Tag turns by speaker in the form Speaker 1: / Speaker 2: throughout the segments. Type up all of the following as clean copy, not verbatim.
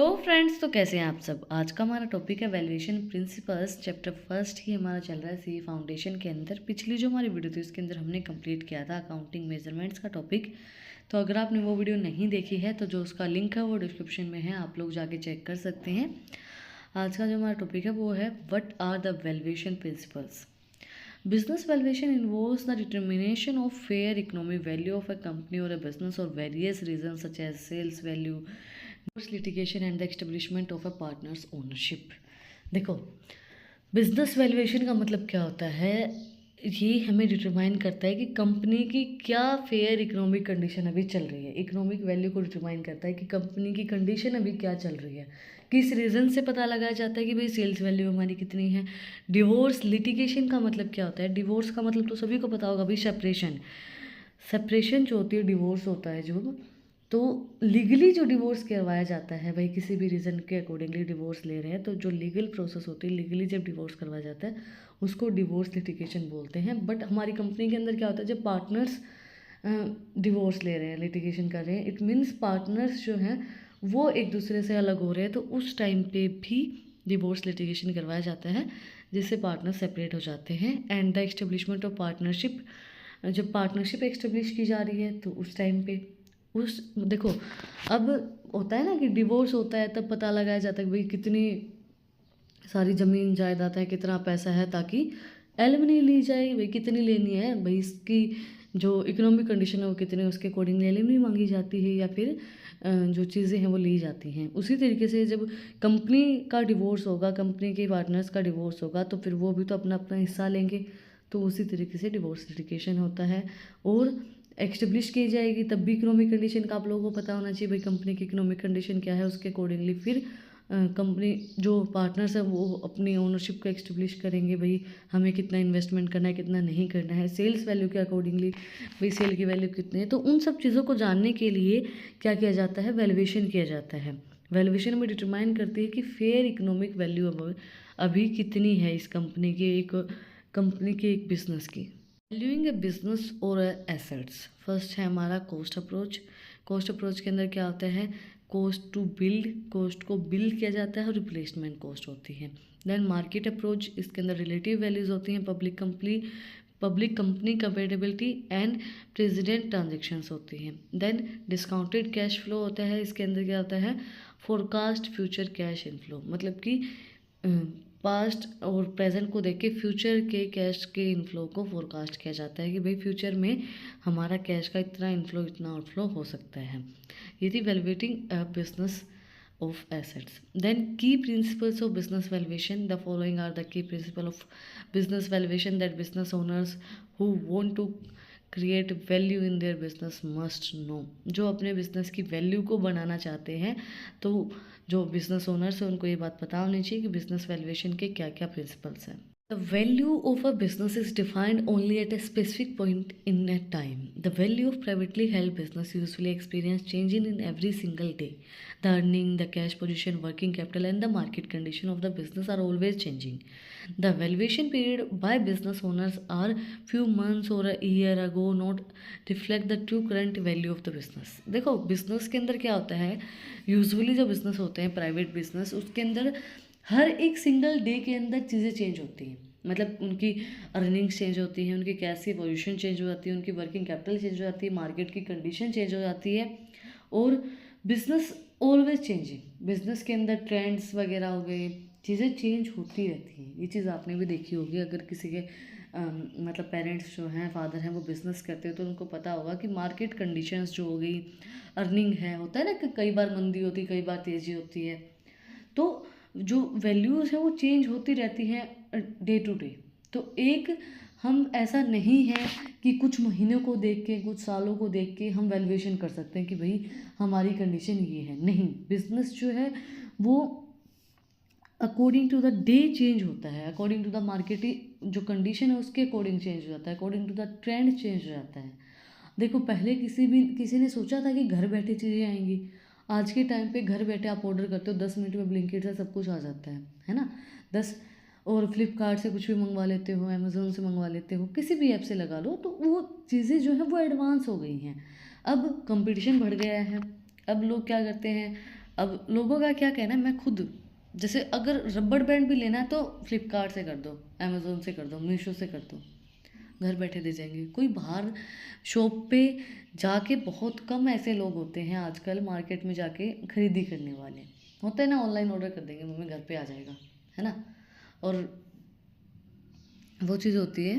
Speaker 1: Hello friends, तो कैसे हैं आप सब। आज का हमारा टॉपिक है वैल्यूएशन प्रिंसिपल्स। चैप्टर फर्स्ट ही हमारा चल रहा है सी फाउंडेशन के अंदर। पिछली जो हमारी वीडियो थी उसके अंदर हमने कंप्लीट किया था अकाउंटिंग मेजरमेंट्स का टॉपिक। तो अगर आपने वो वीडियो नहीं देखी है तो जो उसका लिंक है वो डिस्क्रिप्शन में है, आप लोग जाके चेक कर सकते हैं। आज का जो हमारा टॉपिक है वो है what are the valuation principles. Business valuation involves the determination of fair economic value of a company or a business for various reasons such as sales value, divorce litigation and the establishment of a partner's ownership। देखो, business valuation का मतलब क्या होता है, ये हमें determine करता है कि कंपनी की क्या फेयर इकोनॉमिक कंडीशन अभी चल रही है। इकोनॉमिक वैल्यू को डिटरमाइन करता है कि कंपनी की कंडीशन अभी क्या चल रही है। किस रीज़न से पता लगाया जाता है कि भाई सेल्स वैल्यू हमारी कितनी है। डिवोर्स लिटिगेशन का मतलब क्या होता है। डिवोर्स का मतलब तो सभी को पता होगा भाई, सेपरेशन। सेपरेशन जो होती है, डिवोर्स होता है जो, तो लीगली जो डिवोर्स करवाया जाता है भाई, किसी भी रीज़न के अकॉर्डिंगली डिवोर्स ले रहे हैं तो जो लीगल प्रोसेस होती है, लीगली जब डिवोर्स करवाया जाता है उसको डिवोर्स लिटिगेशन बोलते हैं। बट हमारी कंपनी के अंदर क्या होता है, जब पार्टनर्स डिवोर्स ले रहे हैं, लिटिगेशन कर रहे हैं, इट मीन्स पार्टनर्स जो हैं वो एक दूसरे से अलग हो रहे हैं, तो उस टाइम पे भी डिवोर्स लिटिगेशन करवाया जाता है जिससे पार्टनर सेपरेट हो जाते हैं। And the establishment of partnership, जब पार्टनरशिप एस्टेब्लिश की जा रही है तो उस टाइम पे देखो, अब होता है ना कि डिवोर्स होता है तब पता लगाया जाता है कि भाई कितनी सारी ज़मीन जायदाद है, कितना पैसा है, ताकि एलिमनी ली जाए, भाई कितनी लेनी है, भाई इसकी जो इकोनॉमिक कंडीशन है वो कितनी, उसके अकॉर्डिंगली एलिमनी मांगी जाती है या फिर जो चीज़ें हैं वो ली जाती हैं। उसी तरीके से जब कंपनी का डिवोर्स होगा, कंपनी के पार्टनर्स का डिवोर्स होगा, तो फिर वो भी तो अपना अपना हिस्सा लेंगे। तो उसी तरीके से डिवोर्स लिटिगेशन होता है और एस्टेब्लिश की जाएगी तब भी इकोनॉमिक कंडीशन का आप लोगों को पता होना चाहिए भाई, कंपनी की इकोनॉमिक कंडीशन क्या है, उसके अकॉर्डिंगली फिर कंपनी जो पार्टनर्स है वो अपनी ओनरशिप को एस्टेब्लिश करेंगे भाई, हमें कितना इन्वेस्टमेंट करना है, कितना नहीं करना है, सेल्स वैल्यू के अकॉर्डिंगली भाई सेल की वैल्यू कितनी है। तो उन सब चीज़ों को जानने के लिए क्या किया जाता है, वैल्यूएशन किया जाता है। वैल्यूएशन में डिटरमाइन करती है कि फेयर इकोनॉमिक वैल्यू अभी कितनी है इस कंपनी के एक बिजनेस की। वैल्यूइंग ए बिजनेस और एसेट्स, फर्स्ट है हमारा कॉस्ट अप्रोच। कॉस्ट अप्रोच के अंदर क्या होता है, कॉस्ट टू बिल्ड, कॉस्ट को बिल्ड किया जाता है और रिप्लेसमेंट कॉस्ट होती है। देन मार्केट अप्रोच, इसके अंदर रिलेटिव वैल्यूज होती हैं, public company compatibility and president transactions होती हैं। देन डिस्काउंटेड कैश फ्लो होता है, इसके अंदर क्या होता है, फोरकास्ट फ्यूचर कैश इनफ्लो, मतलब कि पास्ट और प्रेजेंट को देख के फ्यूचर के कैश के इनफ्लो को फोरकास्ट किया जाता है कि भाई फ्यूचर में हमारा कैश का इतना इनफ्लो इतना आउटफ्लो हो सकता है। ये थी evaluating business of assets. Then key principles of business valuation. The following are the key principle of business valuation that business owners who want to create value in their business must know. जो अपने business की value को बनाना चाहते हैं तो जो business owners हैं उनको ये बात पता होनी चाहिए कि बिजनेस वैल्यूएशन के क्या क्या प्रिंसिपल्स हैं। The value of a business is defined only at a specific point in a time. The value of privately held business usually experience changing in every single day. The earning, the cash position, working capital, and the market condition of the business are always changing. The valuation period by business owners are few months or a year ago not reflect the true current value of the business. देखो, business के अंदर क्या होता है, usually जो business होते हैं private business, उसके अंदर हर एक सिंगल डे के अंदर चीज़ें चेंज होती हैं। मतलब उनकी अर्निंग्स चेंज होती हैं, उनकी कैश की पोजीशन चेंज हो जाती है, उनकी वर्किंग कैपिटल चेंज हो जाती है, मार्केट की कंडीशन चेंज हो जाती है और बिजनेस ऑलवेज चेंजिंग। बिजनेस के अंदर ट्रेंड्स वगैरह हो गए, चीज़ें चेंज होती रहती हैं। ये चीज़ आपने भी देखी होगी, अगर किसी के मतलब पेरेंट्स जो हैं, फादर हैं, वो बिज़नेस करते हैं तो उनको पता होगा कि मार्केट कंडीशंस जो हो गई, अर्निंग है, होता है ना कि कई बार मंदी होती है, कई बार तेज़ी होती है, तो जो वैल्यूज़ हैं वो चेंज होती रहती हैं डे टू डे। तो एक हम ऐसा नहीं है कि कुछ महीनों को देख के, कुछ सालों को देख के हम वैल्यूएशन कर सकते हैं कि भाई हमारी कंडीशन ये है। नहीं, बिजनेस जो है वो according to the day change होता है, अकॉर्डिंग टू द मार्केट जो कंडीशन है उसके अकॉर्डिंग चेंज हो जाता है, according to the trend change हो जाता है। देखो, पहले किसी ने सोचा था कि घर बैठे चीज़ें आएंगी। आज के टाइम पे घर बैठे आप ऑर्डर करते हो, 10 मिनट में ब्लिंकिट से सब कुछ आ जाता है ना। 10 और फ्लिपकार्ट से कुछ भी मंगवा लेते हो, अमेज़ोन से मंगवा लेते हो, किसी भी ऐप से लगा लो, तो वो चीज़ें जो हैं वो एडवांस हो गई हैं। अब कंपटीशन बढ़ गया है, अब लोग क्या करते हैं, अब लोगों का क्या कहना है, मैं खुद जैसे अगर रबड़ बैंड भी लेना है तो फ्लिपकार्ट से कर दो, अमेज़ोन से कर दो, मीशो से कर दो, घर बैठे दे जाएंगे। कोई बाहर शॉप पे जाके, बहुत कम ऐसे लोग होते हैं आजकल मार्केट में जाके खरीदी करने वाले, होता है ना, ऑनलाइन ऑर्डर कर देंगे, मम्मी घर पे आ जाएगा, है ना। और वो चीज़ होती है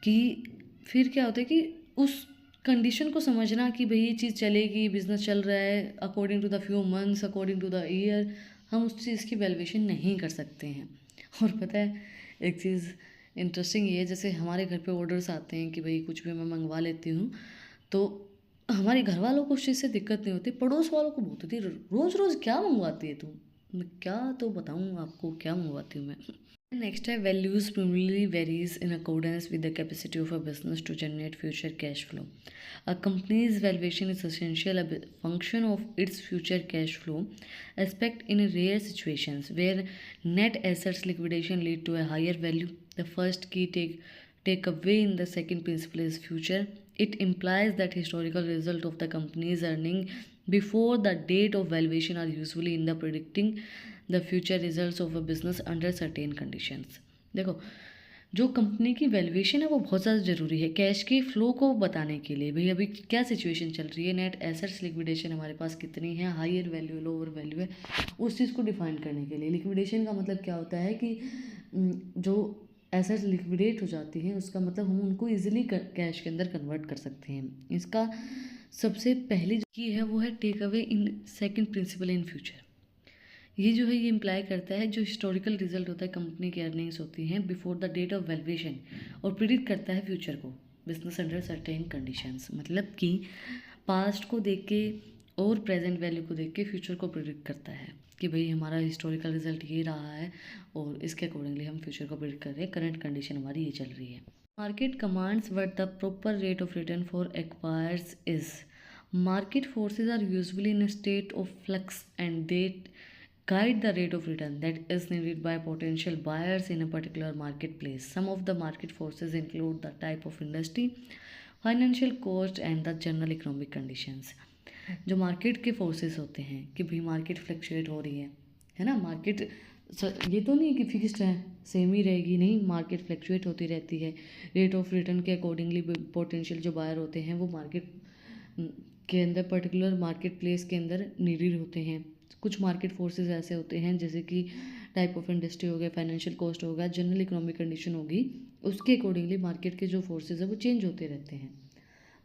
Speaker 1: कि फिर क्या होता है कि उस कंडीशन को समझना कि भाई ये चीज़ चलेगी, बिजनेस चल रहा है according to the few months, according to the year, हम उस चीज़ की वैल्यूएशन नहीं कर सकते हैं। और पता है एक चीज़ इंटरेस्टिंग ये है, जैसे हमारे घर पे ऑर्डर्स आते हैं कि भाई कुछ भी मैं मंगवा लेती हूँ, तो हमारे घर वालों को उस चीज़ से दिक्कत नहीं होती, पड़ोस वालों को बहुत होती है, रोज़ रोज़ क्या मंगवाती है तू। मैं क्या तो बताऊँ आपको क्या मंगवाती हूँ मैं। Next है values primarily varies in accordance with the capacity of a business to generate future cash flow. A company's valuation is essential a function of its future cash flow aspect in rare situations where net assets liquidation lead to a higher value. The first key take away in the second principle is future. It implies that historical result of the company's earning before the date of valuation are usually in the predicting the future results of a business under certain conditions. देखो, जो company की valuation है वो बहुत ज़्यादा ज़रूरी है cash के फ्लो को बताने के लिए। भाई अभी क्या सिचुएशन चल रही है, नेट एसेट्स लिक्विडेशन हमारे पास कितनी है, हायर वैल्यू लोअर वैल्यू है, उस चीज़ को डिफाइन करने के लिए। लिक्विडेशन का मतलब क्या होता है कि जो एसेट्स लिक्विडेट हो जाती हैं उसका मतलब हम उनको ईजिली कैश के अंदर कन्वर्ट कर सकते हैं। इसका सबसे पहली जो की है वो है take away in second principle in future. ये जो है ये इम्प्लाई करता है जो हिस्टोरिकल रिजल्ट होता है कंपनी की अर्निंग्स होती हैं before the date of valuation, और प्रिडिक्ट करता है फ्यूचर को बिजनेस अंडर सर्टेन कंडीशंस। मतलब कि पास्ट को देख के और प्रेजेंट वैल्यू को देख के फ्यूचर को प्रिडिक्ट करता है कि भाई हमारा हिस्टोरिकल रिजल्ट ये रहा है और इसके अकॉर्डिंगली हम फ्यूचर को प्रिडिक्ट कर रहे हैं, करंट कंडीशन हमारी ये चल रही है। Market commands what the proper rate of return for acquires is. Market forces are usually in a state of flux and they guide the rate of return that is needed by potential buyers in a particular marketplace. Some of the market forces include the type of industry, financial cost and the general economic conditions. जो market के forces होते हैं कि भाई market fluctuate हो रही है ना, मार्केट ये तो नहीं कि फिक्स्ड है सेम ही रहेगी, नहीं, मार्केट फ्लक्चुएट होती रहती है। रेट ऑफ रिटर्न के अकॉर्डिंगली पोटेंशियल जो बायर होते हैं वो मार्केट के अंदर, पर्टिकुलर मार्केट प्लेस के अंदर नीडेड होते हैं। कुछ मार्केट फोर्सेस ऐसे होते हैं जैसे कि टाइप ऑफ इंडस्ट्री हो गया, फाइनेंशियल कॉस्ट होगा, जनरल इकोनॉमिक कंडीशन होगी, उसके अकॉर्डिंगली मार्केट के जो फोर्सेस है वो चेंज होते रहते हैं।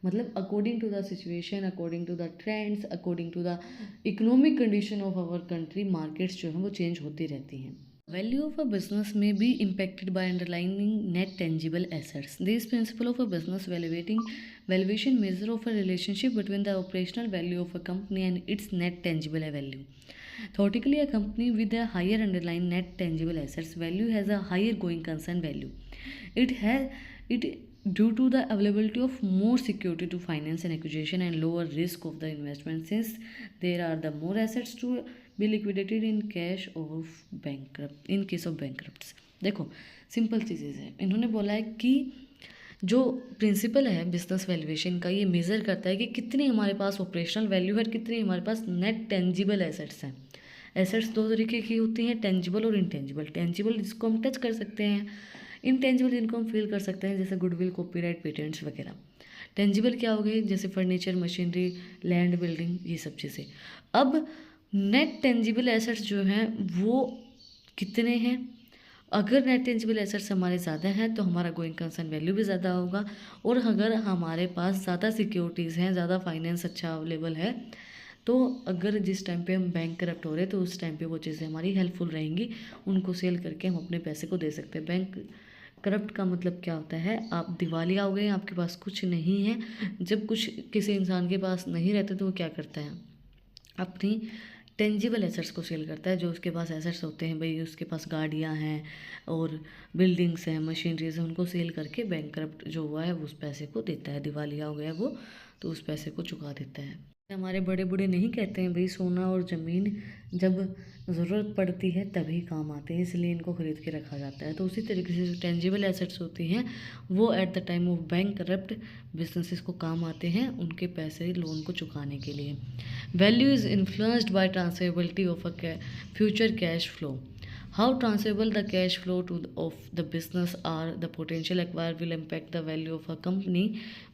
Speaker 1: मतलब according to the situation, according to the trends, according to the economic condition of our country, markets जो हैं वो चेंज होती रहती हैं। Value of a business may be impacted by underlying net tangible assets. This principle of a business valuation measure of a relationship between the operational value of a company and its net tangible value. Theoretically, a company with a higher underlying net tangible assets value has a higher going concern value. It due to the availability of more security to finance an acquisition and lower risk of the investment, since there are the more assets to be liquidated in cash of bankrupt in case of bankrupts। देखो simple चीज़ें हैं, इन्होंने बोला है कि जो principal है business valuation का, ये मेज़र करता है कि कितनी हमारे पास ऑपरेशनल वैल्यू है और कितनी हमारे पास नेट टेंजिबल एसेट्स हैं। एसेट्स दो तरीके की होती हैं, टेंजिबल और इनटेंजिबल। टेंजिबल जिसको हम टच कर सकते हैं, इनटेंजिबल जिनको हम फील कर सकते हैं, जैसे गुडविल, कॉपीराइट, पेटेंट्स वगैरह। टेंजिबल क्या हो गए, जैसे फर्नीचर, मशीनरी, लैंड, बिल्डिंग, ये सब चीज़ें। अब नेट टेंजिबल एसेट्स जो हैं वो कितने हैं, अगर नेट टेंजिबल एसेट्स हमारे ज़्यादा हैं तो हमारा गोइंग कंसर्न वैल्यू भी ज़्यादा होगा, और अगर हमारे पास ज़्यादा सिक्योरिटीज़ हैं, ज़्यादा फाइनेंस अच्छा अवेलेबल है, तो अगर जिस टाइम पे हम बैंक करप्ट हो रहे हैं तो उस टाइम पे वो चीज़ें हमारी हेल्पफुल रहेंगी, उनको सेल करके हम अपने पैसे को दे सकते हैं। बैंक करप्ट का मतलब क्या होता है, आप दिवालिया हो गए, आपके पास कुछ नहीं है। जब कुछ किसी इंसान के पास नहीं रहता तो वो क्या करता है, अपनी टेंजिबल एसेट्स को सेल करता है। जो उसके पास एसेट्स होते हैं, भाई उसके पास गाड़ियाँ हैं और बिल्डिंग्स हैं, मशीनरीज हैं, उनको सेल करके बैंक करप्ट जो हुआ है वो उस पैसे को देता है। दिवालिया हो गया वो तो उस पैसे को चुका देता है। हमारे बड़े बूढ़े नहीं कहते हैं भाई सोना और ज़मीन जब ज़रूरत पड़ती है तभी काम आते हैं, इसलिए इनको खरीद के रखा जाता है। तो उसी तरीके से जो टेंजिबल एसेट्स होती हैं वो at the time of bank corrupt businesses को काम आते हैं उनके पैसे लोन को चुकाने के लिए। Value is influenced by transferability of a future cash flow. How transferable the cash flow of the business or the potential acquire will impact the value of a company.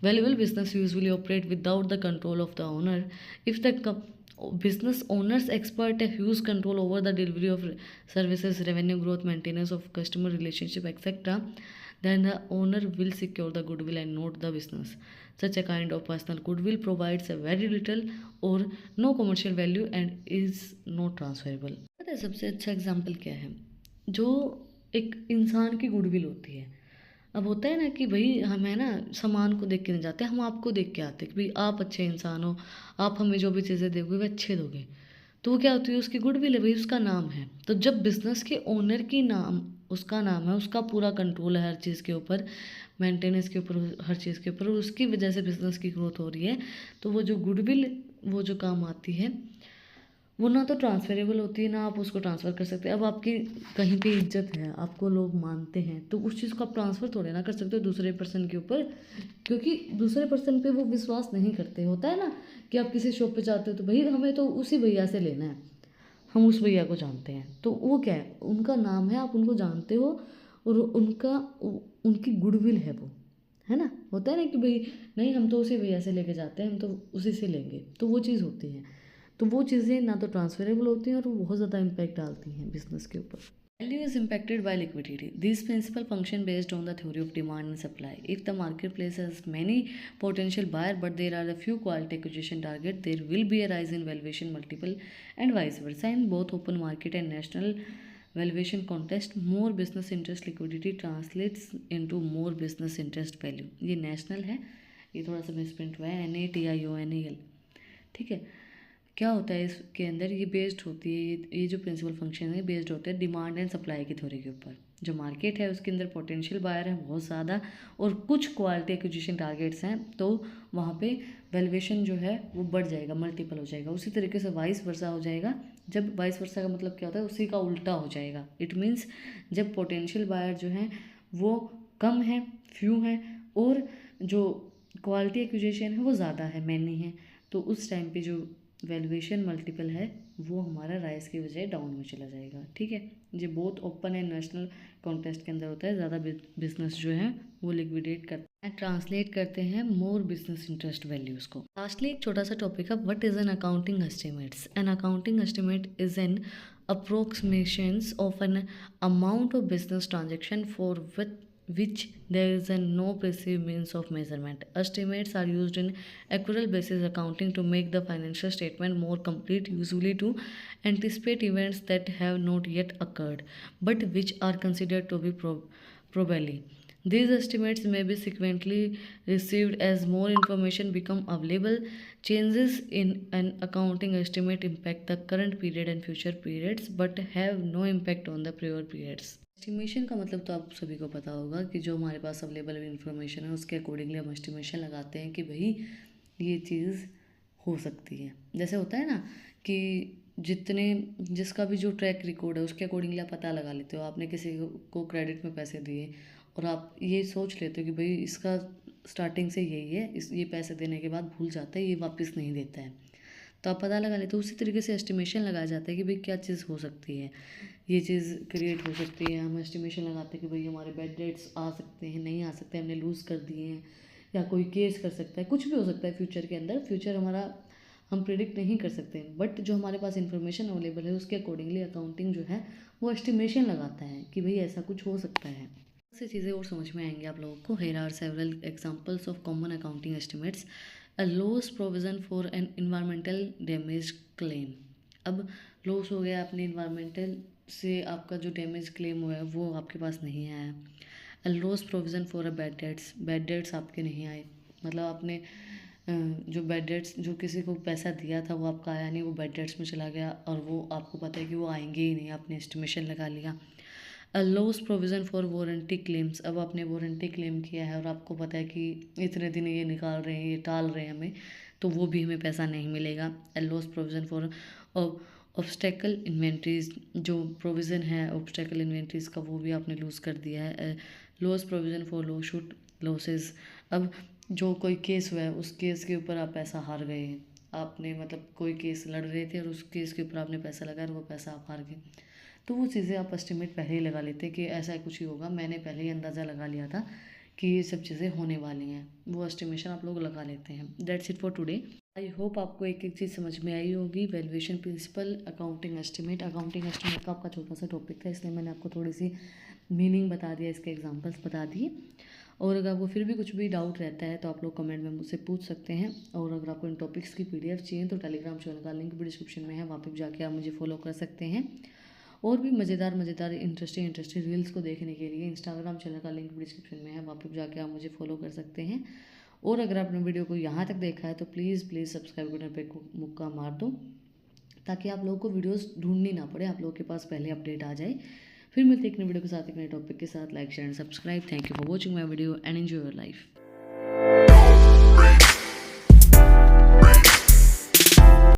Speaker 1: Valuable business usually operate without the control of the owner. If the business owners expert a huge control over the delivery of services, revenue growth, maintenance of customer relationship, etc., then the owner will secure the goodwill and not the business. Such a kind of personal goodwill provides a very little or no commercial value and is not transferable. पता है सबसे अच्छा example क्या है? जो एक इंसान की गुडविल होती है। अब होता है ना कि भाई हमें ना सामान को देख के नहीं जाते, हम आपको देख के आते कि भाई आप अच्छे इंसान हो, आप हमें जो भी चीज़ें दोगे वो अच्छे दोगे। तो वो क्या होती है, उसकी गुडविल है भाई, उसका नाम है। तो जब बिजनेस के ओनर की नाम उसका नाम है, उसका पूरा कंट्रोल है हर चीज़ के ऊपर, मेंटेनेंस के ऊपर, हर चीज़ के ऊपर, उसकी वजह से बिजनेस की ग्रोथ हो रही है। तो वो जो गुडविल वो जो काम आती है वो ना तो ट्रांसफरेबल होती है ना आप उसको ट्रांसफ़र कर सकते हैं। अब आपकी कहीं पे इज्जत है, आपको लोग मानते हैं, तो उस चीज़ को आप ट्रांसफ़र थोड़े ना कर सकते हो दूसरे पर्सन के ऊपर, क्योंकि दूसरे पर्सन पे वो विश्वास नहीं करते। होता है ना कि आप किसी शॉप पे जाते हो तो भाई हमें तो उसी भैया से लेना है, हम उस भैया को जानते हैं। तो वो क्या है, उनका नाम है, आप उनको जानते हो और उनका उनकी गुडविल है वो, है ना। होता है ना कि भाई नहीं हम तो उसी भैया से लेके जाते हैं, हम तो उसी से लेंगे, तो वो चीज़ होती है। तो वो चीज़ें ना तो ट्रांसफरेबल होती हैं और वो बहुत ज़्यादा इम्पैक्ट डालती हैं बिजनेस के ऊपर। Value is impacted by liquidity. These principles function based on the theory of demand and supply. If the marketplace has many potential buyers but there are a few quality acquisition targets, there will be a rise in valuation multiple and vice versa. In both open market and national valuation contest, more business interest liquidity translates into more business interest value. ये national है, ये थोड़ा सा misprint हुआ है, NATIONAL, ठीक है। क्या होता है इसके अंदर, ये बेस्ड होती है, ये जो प्रिंसिपल फंक्शन है बेस्ड होते हैं डिमांड एंड सप्लाई की थ्योरी के ऊपर। जो मार्केट है उसके अंदर पोटेंशियल बायर है बहुत ज़्यादा और कुछ क्वालिटी एक्विजिशन टारगेट्स हैं, तो वहाँ पे वैल्यूएशन जो है वो बढ़ जाएगा, मल्टीपल हो जाएगा। उसी तरीके से वाइस वर्सा हो जाएगा। जब वाइस वर्सा का मतलब क्या होता है, उसी का उल्टा हो जाएगा। इट मीन्स जब पोटेंशियल बायर जो हैं वो कम है, फ्यू हैं, और जो क्वालिटी एक्विजिशन है वो ज़्यादा है, मैनी है, तो उस टाइम पे जो वैल्यूएशन मल्टीपल है वो हमारा राइस की बजाय डाउन में चला जाएगा, ठीक है। ये बहुत ओपन एंड नेशनल कॉन्टेस्ट के अंदर होता है। ज़्यादा बिजनेस जो है वो लिक्विडेट करते हैं, ट्रांसलेट करते हैं मोर बिजनेस इंटरेस्ट वैल्यूज़ को। लास्टली एक छोटा सा टॉपिक है, what is an accounting estimates. An accounting estimate is an approximations of an amount of business transaction for which there is no precise means of measurement. Estimates are used in accrual basis accounting to make the financial statement more complete, usually to anticipate events that have not yet occurred but which are considered to be probably. These estimates may be sequentially received as more information become available. Changes in an accounting estimate impact the current period and future periods but have no impact on the prior periods. Estimation का मतलब तो आप सभी को पता होगा कि जो हमारे पास अवेलेबल इन्फॉर्मेशन है उसके अकॉर्डिंगली हम एस्टिमेशन लगाते हैं कि भाई ये चीज़ हो सकती है। जैसे होता है ना कि जिसका भी जो ट्रैक रिकॉर्ड है उसके अकॉर्डिंगली आप पता लगा लेते हो। आपने किसी को क्रेडिट में पैसे दिए और आप ये सोच लेते हो कि भाई इसका स्टार्टिंग से यही है, ये पैसे देने के बाद भूल जाता है, ये वापस नहीं देता है, तो आप पता लगा लेते हो। उसी तरीके से एस्टिमेशन लगाया जाता है कि भाई क्या चीज़ हो सकती है, ये चीज़ क्रिएट हो सकती है। हम एस्टिमेशन लगाते हैं कि भाई हमारे बैड डेट्स आ सकते हैं, नहीं आ सकते, हमने लूज़ कर दिए हैं, या कोई केस कर सकता है, कुछ भी हो सकता है फ्यूचर के अंदर। फ्यूचर हमारा हम प्रिडिक्ट नहीं कर सकते, बट जो हमारे पास इन्फॉर्मेशन अवेलेबल है उसके अकॉर्डिंगली अकाउंटिंग जो है वो एस्टिमेशन लगाता है कि भाई ऐसा कुछ हो सकता है। से चीज़ें और समझ में आएंगी आप लोगों को। Here are several examples of common accounting estimates. A loss provision for an environmental damage claim. अब लॉस हो गया, अपने इन्वायरमेंटल से आपका जो डैमेज क्लेम हुआ है वो आपके पास नहीं आया। अ loss provision for a bad debts, bad debts आपके नहीं आए, मतलब आपने जो बैड डेट्स, जो किसी को पैसा दिया था वो आपका आया नहीं, वो बैड डेट्स में चला गया और वो आपको पता है कि वो आएंगे ही नहीं, आपने एस्टिमेशन लगा लिया। A loss provision for warranty claims. अब आपने वारंटी क्लेम किया है और आपको पता है कि इतने दिन ये निकाल रहे हैं, ये टाल रहे हैं हमें, तो वो भी हमें पैसा नहीं मिलेगा। Loss provision for obstacle inventories, जो प्रोविज़न है ऑब्स्टेकल इन्वेंट्रीज का वो भी आपने लूज़ कर दिया है। Loss provision for low shoot losses, अब जो कोई केस हुआ है उस केस के ऊपर आप पैसा हार गए हैं, आपने मतलब कोई केस लड़ रहे थे और उस केस के ऊपर आपने पैसा लगाया और वो पैसा आप हार गए, तो वो चीज़ें आप एस्टिमेट पहले ही लगा लेते कि ऐसा कुछ ही होगा, मैंने पहले ही अंदाज़ा लगा लिया था कि ये सब चीज़ें होने वाली हैं, वो एस्टिमेशन आप लोग लगा लेते हैं। That's it for today. I hope आपको एक एक चीज़ समझ में आई होगी। वैल्यूएशन प्रिंसिपल, अकाउंटिंग एस्टिमेट का आपका छोटा सा टॉपिक था, इसलिए मैंने आपको थोड़ी सी मीनिंग बता दिया, इसके एग्जांपल्स बता दिए। और अगर आपको फिर भी कुछ भी डाउट रहता है तो आप लोग कमेंट में मुझसे पूछ सकते हैं। और अगर आपको इन टॉपिक्स की PDF चाहिए तो टेलीग्राम चैनल का लिंक भी डिस्क्रिप्शन में है, वहाँ पर जाके आप मुझे फॉलो कर सकते हैं। और भी मज़ेदार इंटरेस्टिंग रील्स को देखने के लिए इंस्टाग्राम चैनल का लिंक भी डिस्क्रिप्शन में है, वहाँ पर जाके आप मुझे फॉलो कर सकते हैं। और अगर आपने वीडियो को यहाँ तक देखा है तो प्लीज़ सब्सक्राइब करने पे मुक्का मार दो, ताकि आप लोगों को वीडियोस ढूंढनी ना पड़े, आप लोगों के पास पहले अपडेट आ जाए। फिर मिलते हैं एक नए वीडियो के साथ, एक नए टॉपिक के साथ। Like share and subscribe. Thank you for watching my video and enjoy your life.